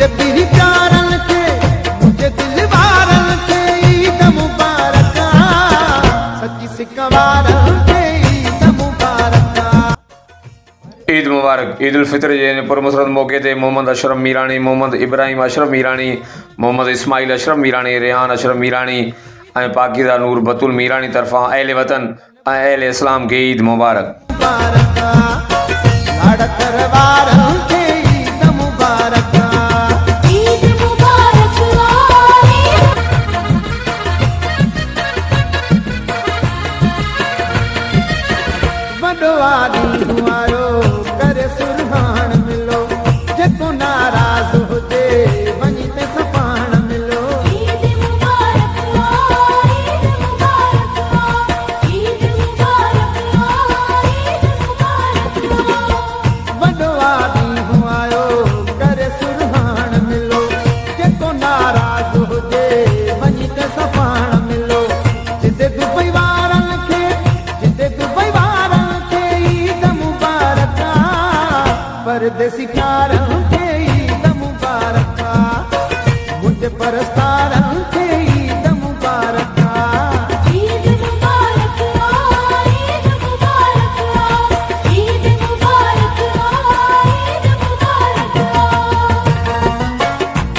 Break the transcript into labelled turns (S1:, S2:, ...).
S1: मुझे पीरी प्यारन के मुझे दिल वारन के ईद मुबारक सच्ची सिकवारन के ईद मुबारक।
S2: ईद मुबारक। ईद उल फितर जे पुरमसरत मौके ते मोहम्मद अशरफ मीरानी, मोहम्मद इब्राहिम अशरफ मीरानी, मोहम्मद इस्माइल अशरफ मीरानी, रेहान अशरफ मीरानी ऐं पाकिज़ा नूर बतुल मीरानी तरफ़ां अहले वतन ऐं अहले इस्लाम खे ईद मुबारक।
S1: करे सुरहान मिलो जेको नाराज़ हुजे वञी ते सफ़ान मिलो। ईद मुबारक ईद मुबारक ईद मुबारक ईद मुबारक। वॾो ॾींहुं आयो करे सुरहान मिलो जेको नाराज़ हुजे वञी ते सफ़ान मिलो। जिते दुबई वारनि खे जिते दुबई वारनि खे ईद मुबारक परदेसी प्यारन के ईद मुबारक। मुझे परस्तार